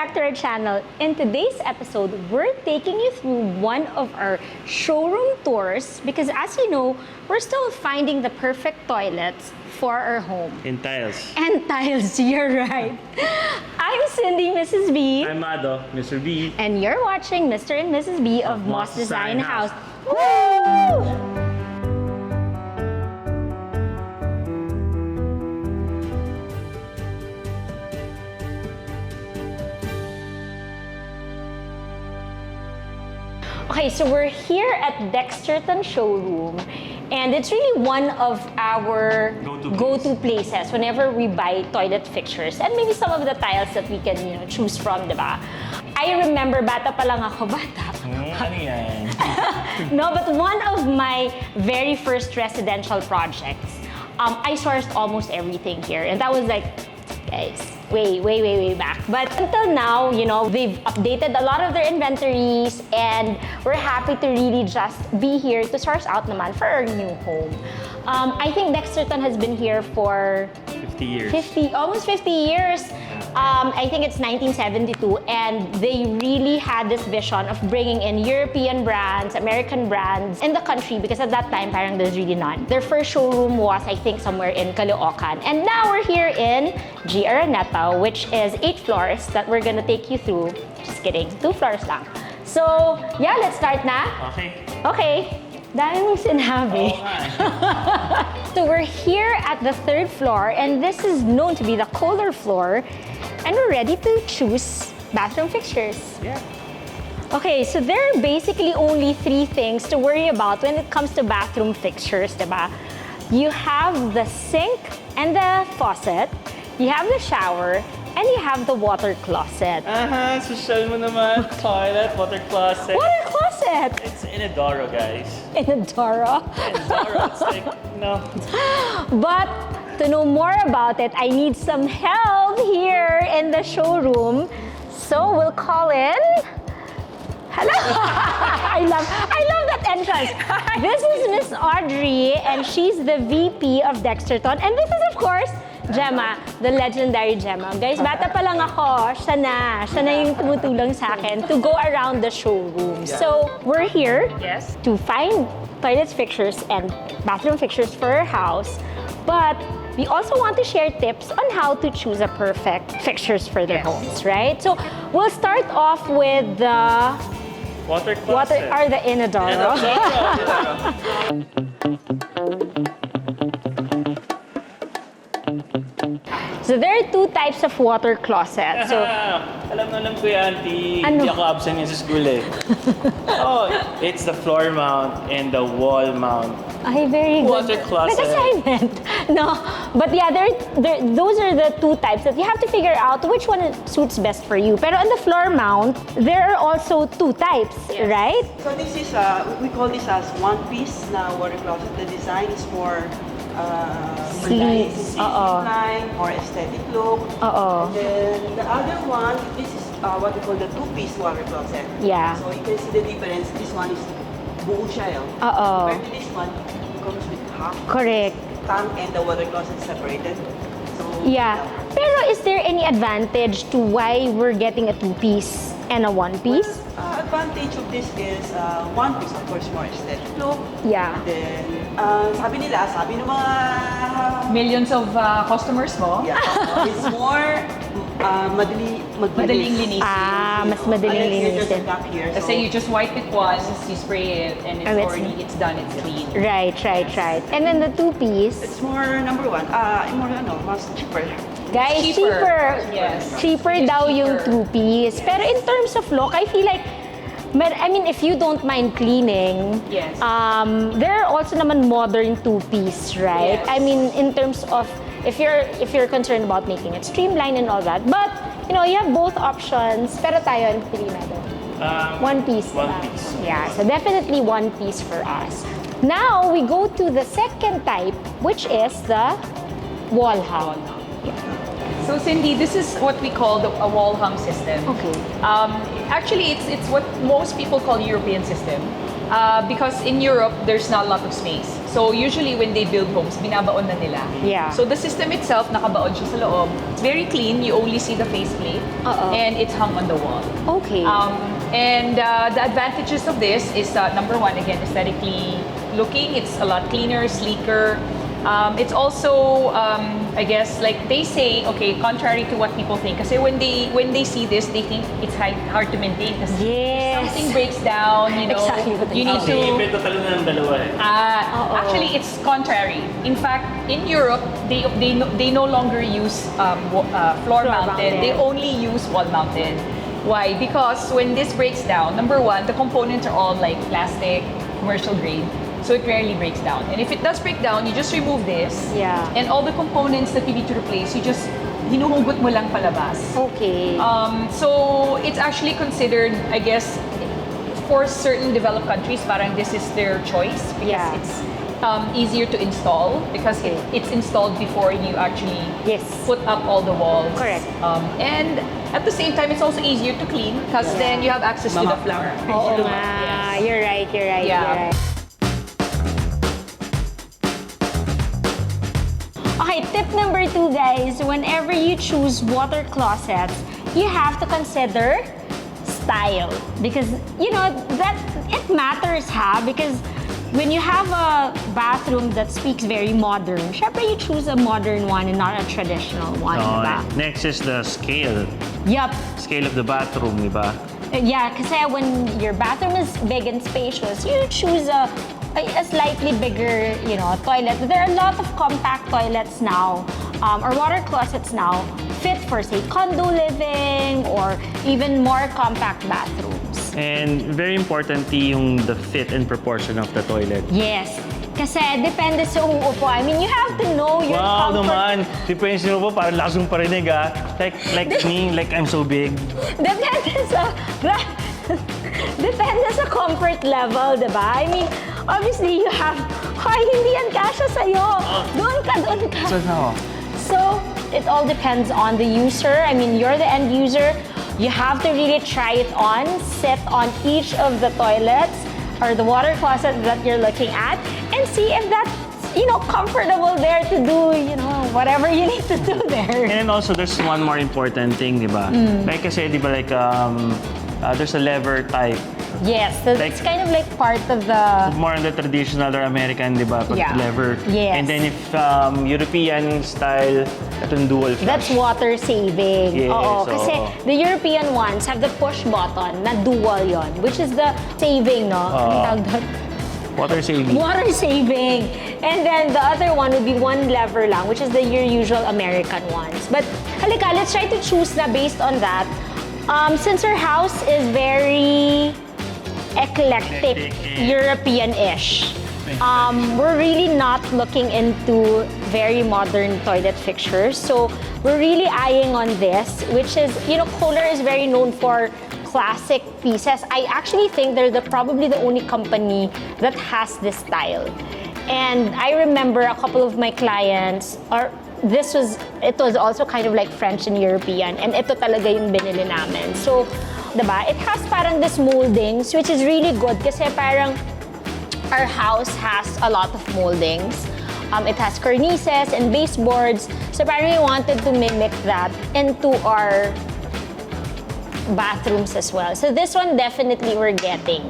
back to our channel. In today's episode, we're taking you through one of our showroom tours because as you know, we're still finding the perfect toilets for our home. And tiles. And tiles, you're right. I'm Cindy, Mrs. B. I'm Mado, Mr. B. And you're watching Mr. and Mrs. B of Moss Design House. Woo! Okay, so we're here at Dexterton showroom, and it's really one of our go-to places whenever we buy toilet fixtures and maybe some of the tiles that we can, choose from, diba? I remember, bata pa lang ako, Ano yan? No, but one of my very first residential projects, I sourced almost everything here, and that was like, guys, way back. But until now, they've updated a lot of their inventories and we're happy to really just be here to source out naman for our new home. I think Dexterton has been here for 50 years. Almost 50 years. I think it's 1972, and they really had this vision of bringing in European brands, American brands in the country because at that time, parang there's really none. Their first showroom was, I think, somewhere in Caloocan. And now we're here in G Araneta, which is 8 floors that we're gonna take you through. Just kidding, 2 floors lang. So, yeah, let's start na. Okay. Dahil mong sinabi. So we're here at the 3rd floor, and this is known to be the colder floor, and we're ready to choose bathroom fixtures. Yeah. Okay, so there are basically only 3 things to worry about when it comes to bathroom fixtures, diba? You have the sink and the faucet, you have the shower, and you have the water closet. Social mo naman. Toilet, water closet. Water closet! It's inodoro, guys. Inodoro. Inodoro, it's like, But to know more about it, I need some help here in the showroom. So we'll call in. Hello! I love that entrance. This is Miss Audrey, and she's the VP of Dexterton. And this is, of course, Gemma, the legendary Gemma. Guys, bata pa lang ako, siya na yung tumutulong sa akin to go around the showroom. Yeah. So, we're here Yes. to find toilet fixtures and bathroom fixtures for our house. But we also want to share tips on how to choose a perfect fixtures for their Yes. homes, right? So, we'll start off with the water closet. the inodoro. So there are 2 types of water closet. So Alam ko yan, auntie. Ano? Hindi ako absent yan sa school eh. It's the floor mount and the wall mount. ay, very good. Water closet. Nag-assignment. No, but yeah, those are the 2 types that you have to figure out which one suits best for you. Pero on the floor mount, there are also 2 types, right? So this is, we call this as one-piece na water closet. The design is more Sleek. line, more aesthetic look. Oo. And then the other one, this is what we call the two-piece water closet. Yeah. So you can see the difference. This one is buo siya. Oo. Compared to this one, it comes with half. Correct. Tank and the water closet separated. So Yeah. Pero is there any advantage to why we're getting a 2-piece and a 1-piece? Advantage of this is one piece, of course, more aesthetic look. Yeah. Then, sabi ng mga Millions of customers mo. yeah, it's more Madaling linisin. Mas madaling linisin. Kasi you just wipe it once, you spray it, and And it's done, it's clean. Right. And then the 2-piece, It's more number one. More mas cheaper. guys, Cheaper. cheaper. Yes. Cheaper It's daw yung cheaper. 2-piece. Pero in terms of look, I feel like, if you don't mind cleaning, Yes. there are also naman modern 2-piece, right? Yes. I mean, in terms of if you're concerned about making it streamlined and all that, but you have both options. Pero tayo, ang pili natin. 1-piece. One ba? piece. Yeah, so definitely 1-piece for us. Now we go to the second type, which is the wall hung. So Cindy, this is what we call a wall hung system. Okay. Actually, it's what most people call European system. Because in Europe, there's not a lot of space. So usually when they build homes, binabaon na nila. Yeah. So the system itself, nakabaon siya sa loob. It's very clean. You only see the faceplate. And it's hung on the wall. Okay. And the advantages of this is number one, again, aesthetically looking. It's a lot cleaner, sleeker. It's also, I guess, like they say, okay, contrary to what people think, kasi when they see this, they think it's hard to maintain. Kasi if something breaks down, you know, Exactly what you need to. Ipit talo na ng dalawa eh. Actually, it's contrary. In fact, in Europe, they no longer use floor mounted. They only use wall mounted. Why? Because when this breaks down, number one, the components are all like plastic, commercial grade. So it rarely breaks down. And if it does break down, you just remove this. Yeah. And all the components that you need to replace, you just hinuhugot mo lang palabas. Okay. So it's actually considered, I guess, for certain developed countries, parang this is their choice because it's easier to install because it's installed before you actually put up all the walls. Correct. And at the same time, it's also easier to clean because then you have access to the floor. You're right. You're right. Okay, tip number 2, guys. Whenever you choose water closets, you have to consider style because you know that it matters, because when you have a bathroom that speaks very modern, syempre you choose a modern one and not a traditional one, diba? Next is the scale. Yup. Scale of the bathroom, diba? Yeah, kasi when your bathroom is big and spacious, you choose a slightly bigger, toilet. There are a lot of compact toilets now, or water closets now, fit for, say, condo living or even more compact bathrooms. And very importantly, the fit and proportion of the toilet. Yes. Kasi depende sa uupo. I mean, you have to know your comfort. Naman. Depende sa uupo, parang lasong parinig Like me, like I'm so big. Depende sa comfort level, diba? I mean, obviously, you have, hindi yan kasha sa'yo. Doon ka. So, it all depends on the user. I mean, you're the end user. You have to really try it on, sit on each of the toilets or the water closet that you're looking at and see if that's, comfortable there to do, whatever you need to do there. And also, there's one more important thing, diba? Like kasi, diba, there's a lever type. Yes, so it's kind of like part of the... More on the traditional or American, diba? Lever. Yes. And then if European style, itong dual flush. That's water saving. Yes, kasi the European ones have the push button na dual yon, which is the saving, no? Anong tawag doon? Water saving. Water saving. And then the other one would be one lever lang, which is your usual American ones. But halika, let's try to choose na based on that. Since our house is very eclectic, European-ish, we're really not looking into very modern toilet fixtures. So we're really eyeing on this, which is, Kohler is very known for classic pieces. I actually think they're probably the only company that has this style. And I remember a couple of my clients, it was also kind of like French and European, and ito talaga yung binili namin. So, diba, it has parang this moldings, which is really good kasi parang our house has a lot of moldings. It has cornices and baseboards. So parang we wanted to mimic that into our bathrooms as well. So this one definitely we're getting.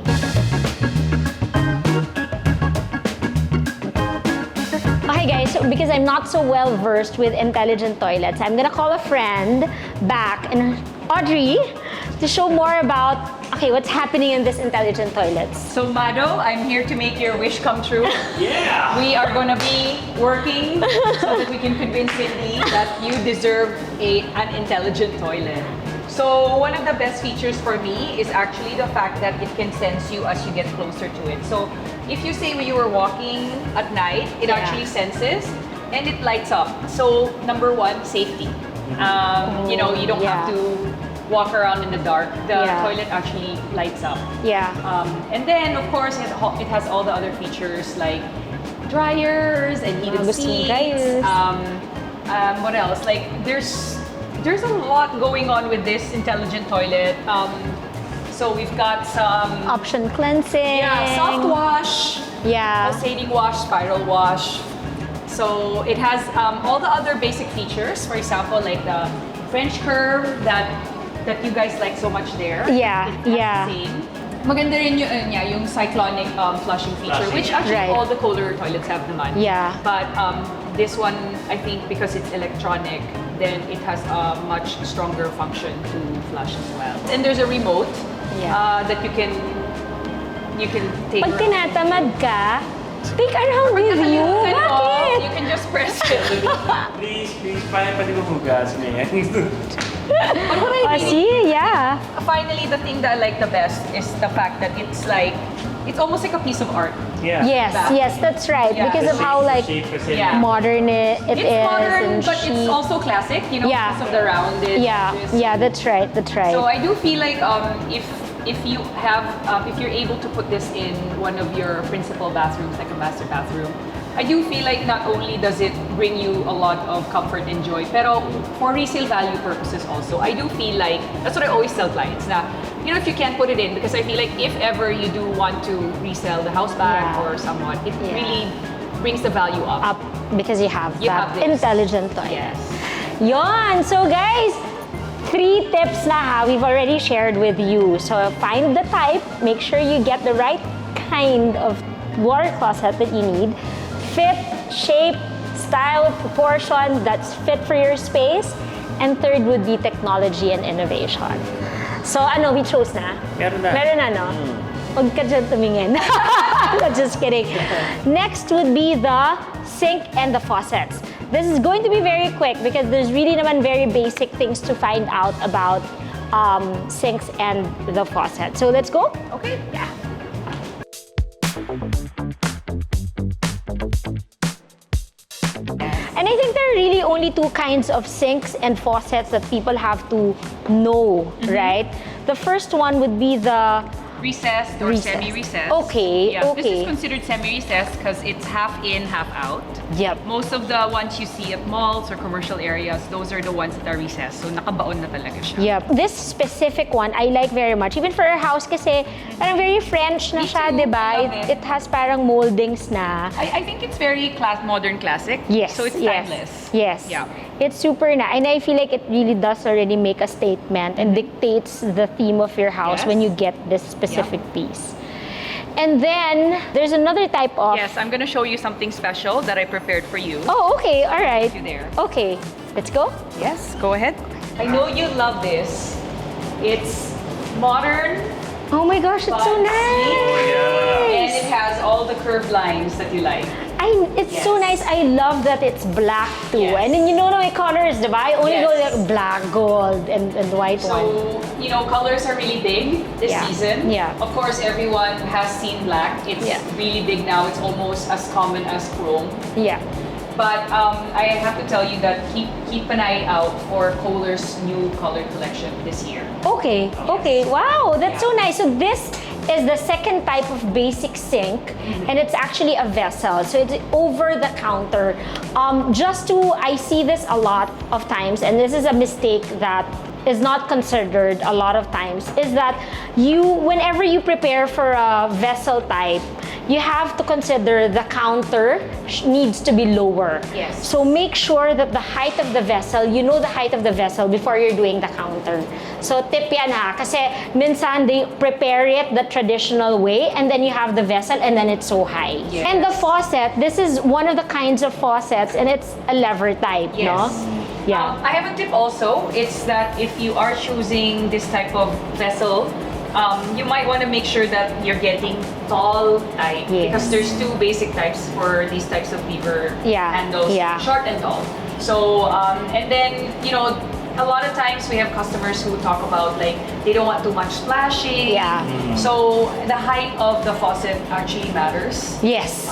Okay guys, so because I'm not so well versed with intelligent toilets, I'm gonna call a friend back, and Audrey, to show more about what's happening in this intelligent toilets. So Mado, I'm here to make your wish come true. Yeah! We are gonna be working so that we can convince Cindy that you deserve an intelligent toilet. So one of the best features for me is actually the fact that it can sense you as you get closer to it. So if you say when you were walking at night, it actually senses and it lights up. So number one, safety. You don't have to walk around in the dark. The toilet actually lights up. Yeah. And then of course it has all the other features like dryers and heated seats. What else? Like there's a lot going on with this intelligent toilet. So we've got some option cleansing. soft wash. Yeah. pulsating wash, spiral wash. So it has all the other basic features. For example, like the French curve that you guys like so much there. Yeah, It has yeah. the same. Maganda rin yung cyclonic flushing feature, Flushing. which actually Right. all the Kohler toilets have naman. Yeah. But this one, I think because it's electronic, then it has a much stronger function to flush as well. And there's a remote that you can take Pag around. tinatamad ka, take around with you. Bakit? You can just press it. Please, paano pwede ko hugas niya? But what I Oh, really see? Yeah. finally, the thing that I like the best is the fact that it's almost like a piece of art. Yeah. Yes, Back. yes, that's right. Yeah. Because of how like Shape kasi. Yeah. modern it It's is modern, and but chic. it's also classic, Yeah. because of the rounded Yeah, edges. yeah, that's right, that's right. So I do feel like if you have if you're able to put this in one of your principal bathrooms, like a master bathroom, I do feel like not only does it bring you a lot of comfort and joy, pero for resale value purposes also, I do feel like that's what I always tell clients na, if you can't put it in, because I feel like if ever you do want to resell the house back Yeah. or somewhat, it Yeah. really brings the value up. Up because you have You that have this. intelligent toilet. Yes. Yon! So guys, 3 tips na ha, we've already shared with you. So find the type, make sure you get the right kind of water closet that you need. Fit, shape, style, proportion that's fit for your space. And third would be technology and innovation. So we chose na? Meron na. Meron na, no? Huwag ka dyan tumingin. Just kidding. Next would be the sink and the faucets. This is going to be very quick because there's really naman very basic things to find out about sinks and the faucet. So let's go? Okay. Yeah. And I think there are really only 2 kinds of sinks and faucets that people have to know, right? The first one would be the Recessed or Recessed. semi-recessed. Okay, Yeah, okay. This is considered semi-recessed because it's half in, half out. Yep. Most of the ones you see at malls or commercial areas, those are the ones that are recessed. So nakabaon na talaga siya. Yep. This specific one, I like very much. Even for our house kasi parang very French na Me siya, too. di ba? I love it. It has parang moldings na. I think it's very modern classic. Yes. So it's yes, timeless. Yes. Yeah. It's super na. And I feel like it really does already make a statement and dictates the theme of your house Yes. when you get this specific piece. And then there's another type of. Yes, I'm gonna show you something special that I prepared for you. Oh, okay. All right. You there. Okay. Let's go. Yes, go ahead. I know you love this. It's modern, Oh my gosh, it's so But nice. and it has all the curved lines that you like. It's so Yes. nice. I love that it's black too. Yes. And then my colors, diba? I only Yes. go like black, gold, and white one. So, colors are really big this Yeah. season. Yeah. Of course, everyone has seen black. It's Yeah. really big now. It's almost as common as chrome. Yeah. But I have to tell you that keep an eye out for Kohler's new color collection this year. Okay. Okay. Wow, that's so nice. So this is the second type of basic sink, and it's actually a vessel. So it's over the counter. I see this a lot of times, and this is a mistake that is not considered a lot of times, is that whenever you prepare for a vessel type, you have to consider the counter needs to be lower. Yes. So make sure that the height of the vessel, you know the height of the vessel before you're doing the counter. So tip yan ha, kasi minsan they prepare it the traditional way and then you have the vessel and then it's so high. Yes. And the faucet, this is one of the kinds of faucets and it's a lever type, Yes. no? Yeah. I have a tip also. It's that if you are choosing this type of vessel, you might want to make sure that you're getting tall type, Yes. because there's 2 basic types for these types of beaver Yeah, handles, yeah. short and tall. So, and then, a lot of times we have customers who talk about like they don't want too much splashing. Yeah. So the height of the faucet actually matters. Yes.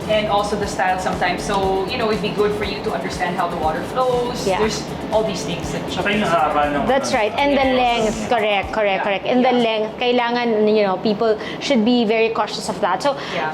And also the style sometimes. So, it'd be good for you to understand how the water flows. Yeah. There's all these things that Saka yung haba ng That's right. And the Yes. length, correct. And the Yeah. length, kailangan, people should be very cautious of that. So, Yeah.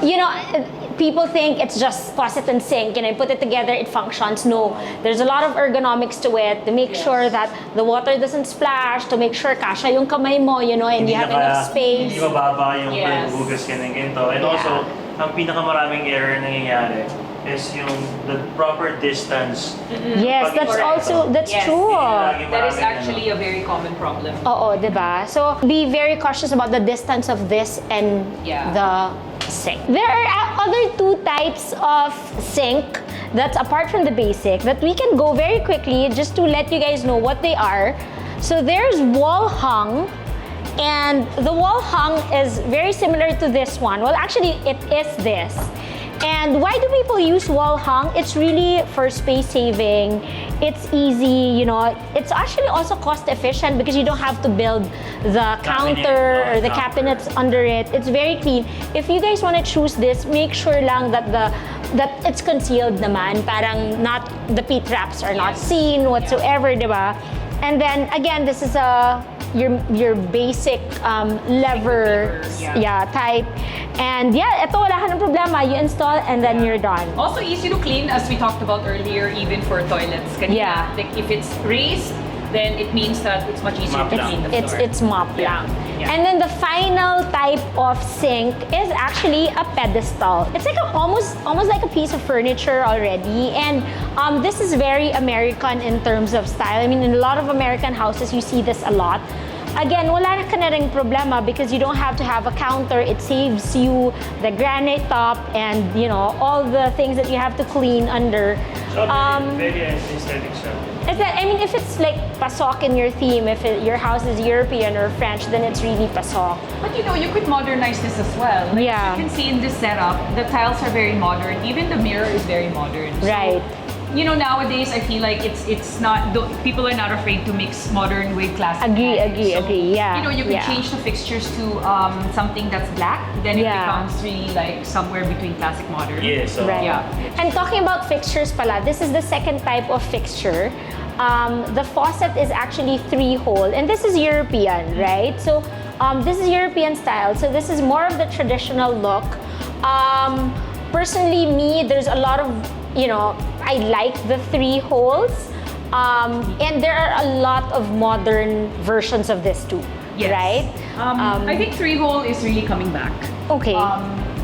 people think it's just faucet and sink, and I put it together, it functions. No, there's a lot of ergonomics to it to make Yes. sure that the water doesn't splash, to make sure kasha yung kamay mo, and you have enough space. Hindi mababa yung Yes. paghugas ka ng ganito. And Yeah. also, ang pinakamaraming error nangyayari is yung the proper distance. Yes, that's Pag-inspecto. that's Yes. true. Lagi That is maraming actually a very common problem. Oo, diba? So, be very cautious about the distance of this and Yeah. the sink. There are other two types of sink that's apart from the basic that we can go very quickly just to let you guys know what they are. So, there's wall hung. And the wall hung is very similar to this one. Well, actually, it is this. And why do people use wall hung? It's really for space saving. It's easy, you know. It's actually also cost efficient because you don't have to build the counter or the cabinets under it. It's very clean. If you guys want to choose this, make sure lang that it's concealed naman. Parang not the pit traps are not seen whatsoever, diba? And then again, this is your basic lever type. And yeah, ito wala ka ng problema. You install and then you're done. Also easy to clean, as we talked about earlier, even for toilets. Kanina, Yeah. like if it's raised, then it means that it's much easier Mop to lang. clean the floor. It's mop Yeah. lang. Yeah. And then the final type of sink is actually a pedestal. It's like almost like a piece of furniture already. And this is very American in terms of style. I mean, in a lot of American houses, you see this a lot. Again, wala na ka na ring problema because you don't have to have a counter. It saves you the granite top and, you know, all the things that you have to clean under. So, very aesthetic siya. Is that, I mean, if it's like pasok in your theme, if your house is European or French, then it's really pasok. But you know, you could modernize this as well. Like, Yeah. You can see in this setup, the tiles are very modern. Even the mirror is very modern. So, Right. you know, nowadays I feel like it's not, people are not afraid to mix modern with classic. Agree, elements. agree, yeah, You know, you can yeah. change the fixtures to something that's black, then it Yeah. becomes really like somewhere between classic modern. Yes, so Right. Yeah. And talking about fixtures pala, this is the second type of fixture. The faucet is actually 3-hole, and this is European, right? So this is European style. So this is more of the traditional look. Personally, me, there's a lot of, you know, I like the 3 holes. And there are a lot of modern versions of this too, Yes. right? I think 3-hole is really coming back. Okay.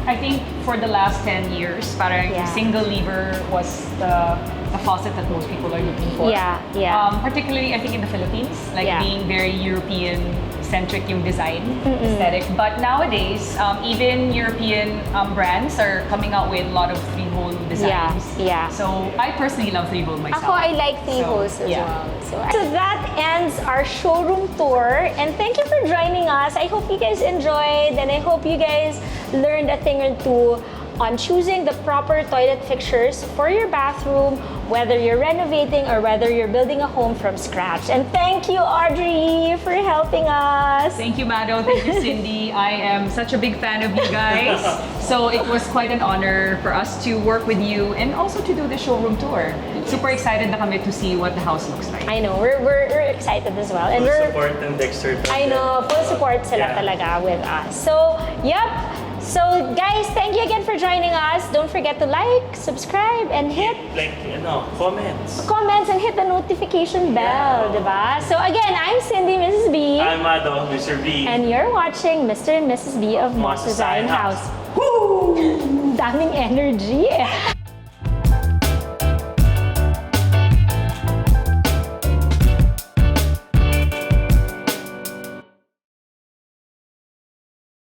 I think for the last 10 years, parang Yeah. single lever was the faucet that most people are looking for. Yeah, yeah. Particularly, I think in the Philippines, like Yeah. being very European-centric yung design aesthetic. But nowadays, even European brands are coming out with a lot of 3-hole designs. Yeah. So I personally love 3-hole myself. Ako, I like 3 So, holes as yeah. well. So that ends our showroom tour. And thank you for joining us. I hope you guys enjoyed, and I hope you guys learned a thing or two on choosing the proper toilet fixtures for your bathroom, whether you're renovating or whether you're building a home from scratch. And thank you, Audrey, for helping us. Thank you, Mado. Thank you, Cindy. I am such a big fan of you guys. So it was quite an honor for us to work with you and also to do the showroom tour. Super excited na kami to see what the house looks like. I know, we're excited as well. And full we're, support ng Dexterton. I know, full support sila Yeah. talaga with us. So, yep. So, guys, thank you again for joining us. Don't forget to like, subscribe, and hit Like, comments. comments and hit the notification bell, diba? So again, I'm Cindy, Mrs. B, I'm Mado, Mr. B. and you're watching Mr. and Mrs. B of Moss Design House. Woo! Daming energy.